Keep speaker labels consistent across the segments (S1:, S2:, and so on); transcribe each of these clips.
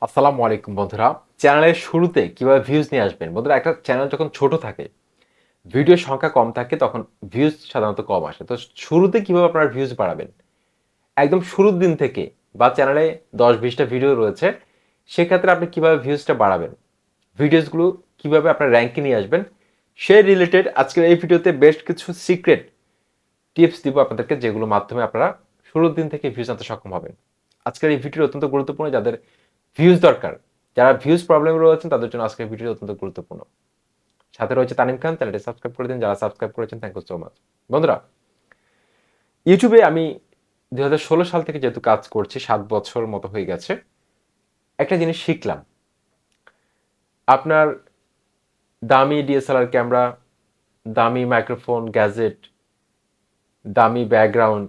S1: আসসালামু আলাইকুম বন্ধুরা। চ্যানেলের শুরুতে কিভাবে ভিউজ নিয়ে আসবেন? বন্ধুরা, একটা চ্যানেল যখন ছোট থাকে, ভিডিওর সংখ্যা কম থাকে, তখন ভিউজ সাধারণত কম আসে। তো শুরুতে কিভাবে আপনারা ভিউজ বাড়াবেন? একদম শুরুর দিন থেকে বা চ্যানেলে ১০-২০টা ভিডিও রয়েছে, সেক্ষেত্রে আপনি কিভাবে ভিউজটা বাড়াবেন? ভিডিওসগুলো কিভাবে আপনার র‍্যাঙ্কে নিয়ে আসবেন? সেই রিলেটেড আজকের এই ভিডিওতে বেশ কিছু সিক্রেট টিপস দিব আপনাদেরকে, যেগুলোর মাধ্যমে আপনারা শুরুর দিন থেকে ভিউজ আনতে সক্ষম হবেন। আজকের এই ভিডিওটি অত্যন্ত গুরুত্বপূর্ণ, যাদের ভিউজ দরকার, যারা ভিউজ প্রবলেম রয়েছেন তাদের জন্য আজকের ভিডিওটি অত্যন্ত গুরুত্বপূর্ণ। সাথে রয়েছে তানিম খান, চ্যানেলটি সাবস্ক্রাইব করে দিন। যারা সাবস্ক্রাইব করেছেন, থ্যাংক ইউ সো মাচ। বন্ধুরা, ইউটিউবে আমি ২০১৬ সাল থেকে যেহেতু কাজ করছি, ৭ বছর মতো হয়ে গেছে, একটা জিনিস শিখলাম। আপনার দামি ডিএসএলআর ক্যামেরা, দামি মাইক্রোফোন, গ্যাজেট, দামি ব্যাকগ্রাউন্ড,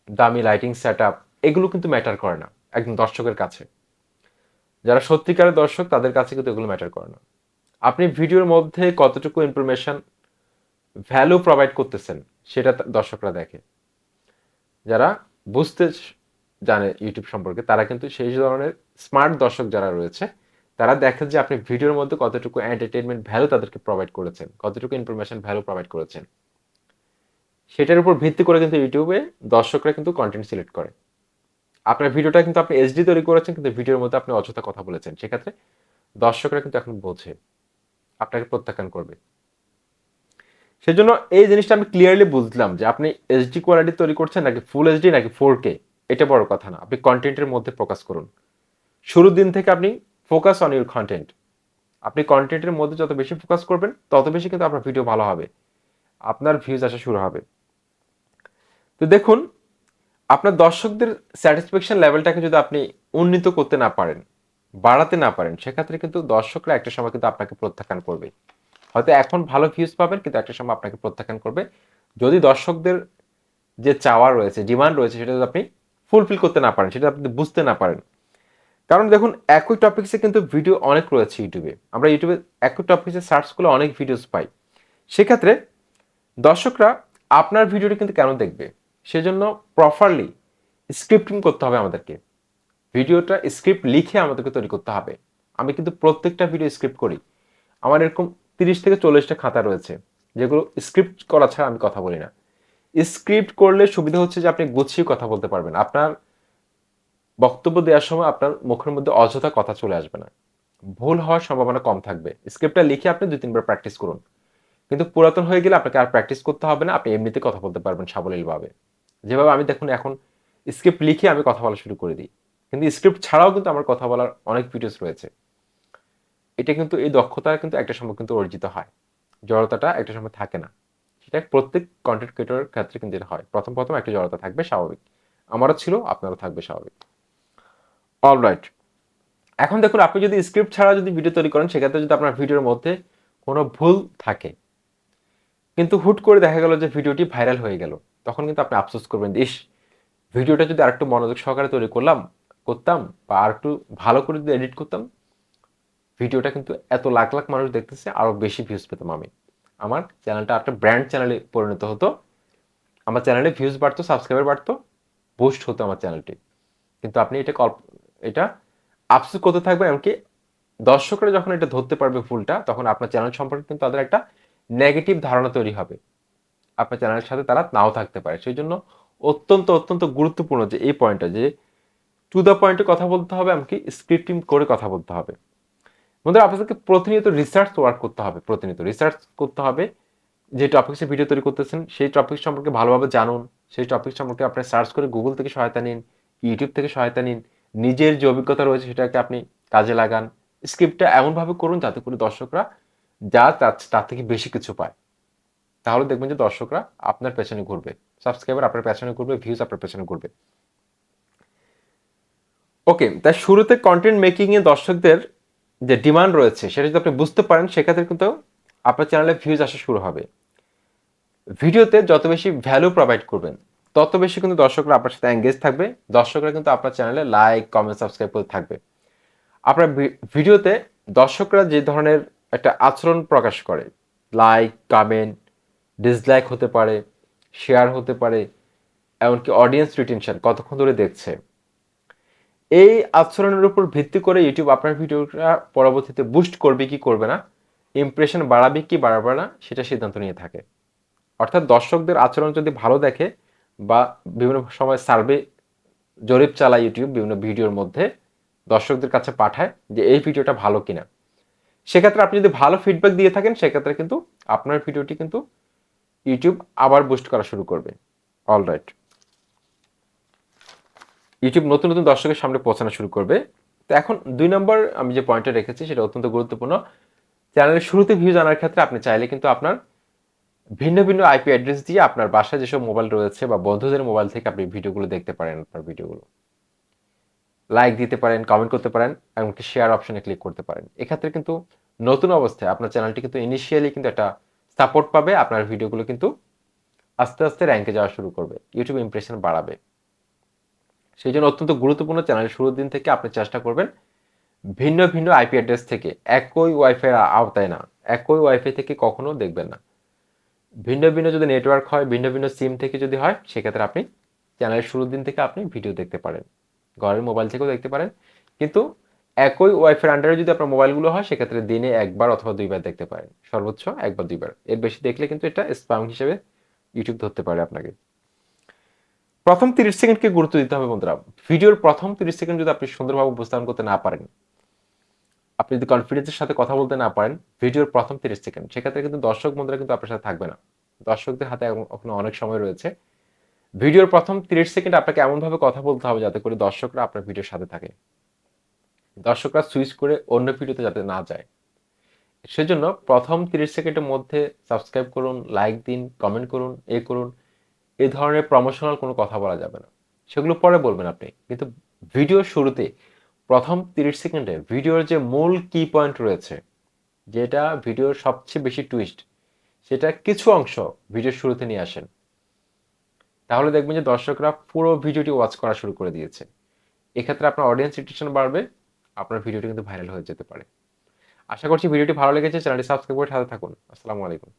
S1: দামি লাইটিং সেট আপ, এগুলো কিন্তু ম্যাটার করে না একজন দর্শকের কাছে। যারা সত্যিকারের দর্শক, তাদের কাছে কিন্তু এগুলো ম্যাটার করে না। আপনি ভিডিওর মধ্যে কতটুকু ইনফরমেশন, ভ্যালু প্রোভাইড করতেছেন, সেটা দর্শকরা দেখে। যারা বুঝতে জানে ইউটিউব সম্পর্কে, তারা কিন্তু সেই ধরনের স্মার্ট দর্শক যারা রয়েছে, তারা দেখে যে আপনি ভিডিওর মধ্যে কতটুকু এন্টারটেইনমেন্ট ভ্যালু তাদেরকে প্রোভাইড করেছেন, কতটুকু ইনফরমেশন ভ্যালু প্রোভাইড করেছেন। সেটার উপর ভিত্তি করে কিন্তু ইউটিউবে দর্শকরা কিন্তু কন্টেন্ট সিলেক্ট করে। আপনার ভিডিওটা কিন্তু আপনি এইচডি তৈরি করেছেন, কিন্তু ভিডিওর মধ্যে আপনি অযথা কথা বলেছেন, সেক্ষেত্রে দর্শকরা কিন্তু এখন বোঝে, আপনাকে প্রত্যাখ্যান করবে। সেজন্য এই জিনিসটা আমি ক্লিয়ারলি বুঝলাম যে আপনি এইচডি কোয়ালিটি তৈরি করছেন নাকি ফুল এইচডি নাকি 4K, এটা বড় কথা না। আপনি কন্টেন্টের মধ্যে ফোকাস করুন। শুরুর দিন থেকে আপনি ফোকাস অন ইউর কন্টেন্ট। আপনি কন্টেন্টের মধ্যে যত বেশি ফোকাস করবেন, তত বেশি কিন্তু আপনার ভিডিও ভালো হবে, আপনার ভিউজ আসা শুরু হবে। তো দেখুন, আপনার দর্শকদের স্যাটিসফ্যাকশন লেভেলটাকে যদি আপনি উন্নীত করতে না পারেন, বাড়াতে না পারেন, সেক্ষেত্রে কিন্তু দর্শকরা একটা সময় কিন্তু আপনাকে প্রত্যাখ্যান করবে। হয়তো এখন ভালো ভিউজ পাবেন, কিন্তু একটা সময় আপনাকে প্রত্যাখ্যান করবে, যদি দর্শকদের যে চাওয়া রয়েছে, ডিমান্ড রয়েছে, সেটা যদি আপনি ফুলফিল করতে না পারেন, সেটা আপনি বুঝতে না পারেন। কারণ দেখুন, একই টপিক্সে কিন্তু ভিডিও অনেক রয়েছে ইউটিউবে। আমরা ইউটিউবে একই টপিক্সে সার্চ করলে অনেক ভিডিওস পাই। সেক্ষেত্রে দর্শকরা আপনার ভিডিওটি কিন্তু কেন দেখবে? সেজন্য প্রপারলি স্ক্রিপ্টিং করতে হবে আমাদেরকে। ভিডিওটা স্ক্রিপ্ট লিখে আমাদেরকে তৈরি করতে হবে। আমি কিন্তু প্রত্যেকটা ভিডিও স্ক্রিপ্ট করি। আমার এরকম 30 থেকে 40টা খাতা রয়েছে, যেগুলো স্ক্রিপ্ট করা ছাড়া আমি কথা বলি না। স্ক্রিপ্ট করলে সুবিধা হচ্ছে যে আপনি গুছিয়ে কথা বলতে পারবেন। আপনার বক্তব্য দেওয়ার সময় আপনার মুখের মধ্যে অযথা কথা চলে আসবে না। ভুল হওয়ার সম্ভাবনা কম থাকবে। স্ক্রিপ্টটা লিখে আপনি ২-৩ বার প্র্যাকটিস করুন। কিন্তু পুরাতন হয়ে গেলে আপনাকে আর প্র্যাকটিস করতে হবে না। আপনি এমনিতে কথা বলতে পারবেন সাবলীলভাবে। যেভাবে আমি দেখুন এখন স্ক্রিপ্ট লিখে আমি কথা বলা শুরু করে দিই। কিন্তু স্ক্রিপ্ট ছাড়াও কিন্তু আমার কথা বলার অনেক ভিডিওস রয়েছে। এটা কিন্তু, এই দক্ষতা কিন্তু একটা সময় কিন্তু অর্জিত হয়। জড়তাটা একটা সময় থাকে না। সেটা প্রত্যেক কন্টেন্ট ক্রিয়েটরের ক্ষেত্রে কিন্তু এটা হয়। প্রথম একটা জড়তা থাকবে, স্বাভাবিক। আমারও ছিল, আপনারও থাকবে, স্বাভাবিক। অলরাইট। এখন দেখুন, আপনি যদি স্ক্রিপ্ট ছাড়া যদি ভিডিও তৈরি করেন, সেক্ষেত্রে যদি আপনার ভিডিওর মধ্যে কোনো ভুল থাকে, কিন্তু হুট করে দেখা গেল যে ভিডিওটি ভাইরাল হয়ে গেল, তখন কিন্তু আপনি আফসোস করবেন, ইস, ভিডিওটা যদি আরেকটু মনোযোগ সহকারে তৈরি করতাম বা আরেকটু ভালো করে যদি এডিট করতাম, ভিডিওটা কিন্তু এত লাখ লাখ মানুষ দেখতেছে, আরো বেশি ভিউজ পেতাম আমি। আমার চ্যানেলটা একটা ব্র্যান্ড চ্যানেলে পরিণত হতো। আমার চ্যানেলে ভিউজ বাড়তো, সাবস্ক্রাইবার বাড়তো, বুস্ট হতো আমার চ্যানেলটি। কিন্তু আপনি এটা আফসোস করতে থাকবেন, এমনকি দর্শকরা যখন এটা ধরতে পারবে ভুলটা, তখন আপনার চ্যানেল সম্পর্কে কিন্তু তাদের একটা নেগেটিভ ধারণা তৈরি হবে। আপনার চ্যানেলের সাথে তারা নাও থাকতে পারে। সেই জন্য অত্যন্ত গুরুত্বপূর্ণ যে এই পয়েন্টটা, যে টু দ্য পয়েন্টে কথা বলতে হবে, এমনকি স্ক্রিপ্টিং করে কথা বলতে হবে। বন্ধুরা, আপনাদেরকে প্রতিনিয়ত রিসার্চ ওয়ার্ক করতে হবে, প্রতিনিয়ত রিসার্চ করতে হবে। যে টপিক্সে ভিডিও তৈরি করতেছেন, সেই টপিক সম্পর্কে ভালোভাবে জানুন। সেই টপিক সম্পর্কে আপনি সার্চ করে গুগল থেকে সহায়তা নিন, ইউটিউব থেকে সহায়তা নিন। নিজের যে অভিজ্ঞতা রয়েছে সেটাকে আপনি কাজে লাগান। স্ক্রিপ্টটা এমনভাবে করুন যাতে করে দর্শকরা যা চাচ্ছে তার থেকে বেশি কিছু পায়। তাহলে দেখবেন যে দর্শকরা আপনার পেছনে ঘুরবে, সাবস্ক্রাইবার আপনার পেছনে ঘুরবে, ভিউজ আপনার পেছনে ঘুরবে। ওকে, তাই শুরুতে কন্টেন্ট মেকিং এ দর্শকদের যে ডিমান্ড রয়েছে, সেটা যদি আপনি বুঝতে পারেন, সেক্ষেত্রে কিন্তু আপনার চ্যানেলে ভিউজ আসা শুরু হবে। ভিডিওতে যত বেশি ভ্যালু প্রোভাইড করবেন, তত বেশি কিন্তু দর্শকরা আপনার সাথে এঙ্গেজ থাকবে। দর্শকরা কিন্তু আপনার চ্যানেলে লাইক, কমেন্ট, সাবস্ক্রাইব করে থাকবে। আপনার ভিডিওতে দর্শকরা যে ধরনের একটা আচরণ প্রকাশ করে, লাইক, কমেন্ট, ডিসলাইক হতে পারে, শেয়ার হতে পারে, এমনকি অডিয়েন্স রিটেনশন, কতক্ষণ ধরে দেখছে, এই আচরণের উপর ভিত্তি করে ইউটিউব আপনার ভিডিওটা পরবর্তীতে বুস্ট করবে কি করবে না, ইমপ্রেশন বাড়াবে কি বাড়াবে না, সেটা সিদ্ধান্ত নিয়ে থাকে। অর্থাৎ দর্শকদের আচরণ যদি ভালো দেখে বা বিভিন্ন সময় সার্ভে জরিপ চালায় ইউটিউব বিভিন্ন ভিডিওর মধ্যে, দর্শকদের কাছে পাঠায় যে এই ভিডিওটা ভালো কিনা, সেক্ষেত্রে আপনি যদি ভালো ফিডব্যাক দিয়ে থাকেন সেক্ষেত্রে কিন্তু আপনার ভিডিওটি কিন্তু ইউটিউব আবার বুস্ট করা শুরু করবে। অলরাইট, ইউটিউব নতুন নতুন দর্শকের সামনে পৌঁছানো শুরু করবে। তো এখন 2 নম্বর আমি যে পয়েন্টটা রেখেছি সেটা অত্যন্ত গুরুত্বপূর্ণ। চ্যানেলের শুরুতে ভিউজ আনার ক্ষেত্রে আপনি চাইলে কিন্তু আপনার ভিন্ন ভিন্ন আইপি অ্যাড্রেস দিয়ে আপনার বাসায় যেসব মোবাইল রয়েছে বা বন্ধুদের মোবাইল থেকে আপনি ভিডিওগুলো দেখতে পারেন, আপনার ভিডিওগুলো লাইক দিতে পারেন, কমেন্ট করতে পারেন, এমনকি শেয়ার অপশনে ক্লিক করতে পারেন। এক্ষেত্রে কিন্তু নতুন অবস্থায় আপনার চ্যানেলটি কিন্তু ইনিশিয়ালি কিন্তু একটা সাপোর্ট পাবে, আপনার ভিডিওগুলো কিন্তু আস্তে আস্তে র্যাঙ্কে যাওয়া শুরু করবে, ইউটিউব ইমপ্রেশন বাড়াবে। সেই জন্য অত্যন্ত গুরুত্বপূর্ণ, চ্যানেলের শুরুর দিন থেকে আপনি চেষ্টা করবেন ভিন্ন ভিন্ন আইপি অ্যাড্রেস থেকে, একই ওয়াইফাই আওতায় না, একই ওয়াইফাই থেকে কখনো দেখবেন না। ভিন্ন ভিন্ন যদি নেটওয়ার্ক হয়, ভিন্ন ভিন্ন সিম থেকে যদি হয়, সেক্ষেত্রে আপনি চ্যানেলের শুরুর দিন থেকে আপনি ভিডিও দেখতে পারেন, ঘরের মোবাইল থেকেও দেখতে পারেন। কিন্তু একই ওয়াইফাই আন্ডারে যদি আপনার মোবাইলগুলো হয় সেক্ষেত্রে দিনে একবার অথবা 2বার দেখতে পারেন, সর্বোচ্চ একবার 2বার, এর বেশি দেখলে কিন্তু এটা স্প্যাম হিসেবে ইউটিউব ধরতে পারে আপনাকে। প্রথম 30 সেকেন্ডকে গুরুত্ব দিতে হবে বন্ধুরা। ভিডিওর প্রথম 30 সেকেন্ড যদি আপনি সুন্দরভাবে উপস্থাপন করতে না পারেন, আপনি যদি কনফিডেন্সের সাথে কথা বলতে না পারেন ভিডিওর প্রথম 30 সেকেন্ড, সেক্ষেত্রে কিন্তু দর্শক বন্ধুরা কিন্তু আপনার সাথে থাকবে না। দর্শকদের হাতে এখনো অনেক সময় রয়েছে। ভিডিওর প্রথম 30 সেকেন্ড আপনাকে এমনভাবে কথা বলতে হবে যাতে করে দর্শকরা আপনার ভিডিওর সাথে থাকে, দর্শকরা সুইচ করে অন্য ভিডিওতে যাতে না যায়। সেজন্য প্রথম 30 সেকেন্ডের মধ্যে সাবস্ক্রাইব করুন, লাইক দিন, কমেন্ট করুন, করুন, এই ধরনের প্রমোশনাল কোনো কথা বলা যাবে না, সেগুলো পরে বলবেন আপনি। কিন্তু ভিডিওর শুরুতে প্রথম 30 সেকেন্ডে ভিডিওর যে মূল কি পয়েন্ট রয়েছে, যেটা ভিডিওর সবচেয়ে বেশি টুইস্ট, সেটা কিছু অংশ ভিডিওর শুরুতে নিয়ে আসেন। তাহলে দেখবেন যে দর্শকরা পুরো ভিডিওটি ওয়াচ করা শুরু করে দিয়েছে। এক্ষেত্রে আপনার অডিয়েন্স রিটেনশন বাড়বে, আপনার ভিডিওটি কিন্তু ভাইরাল হয়ে যেতে পারে। আশা করছি ভিডিওটি ভালো লেগেছে। চ্যানেলটি সাবস্ক্রাইব করে সাথে থাকুন। আসসালামু আলাইকুম।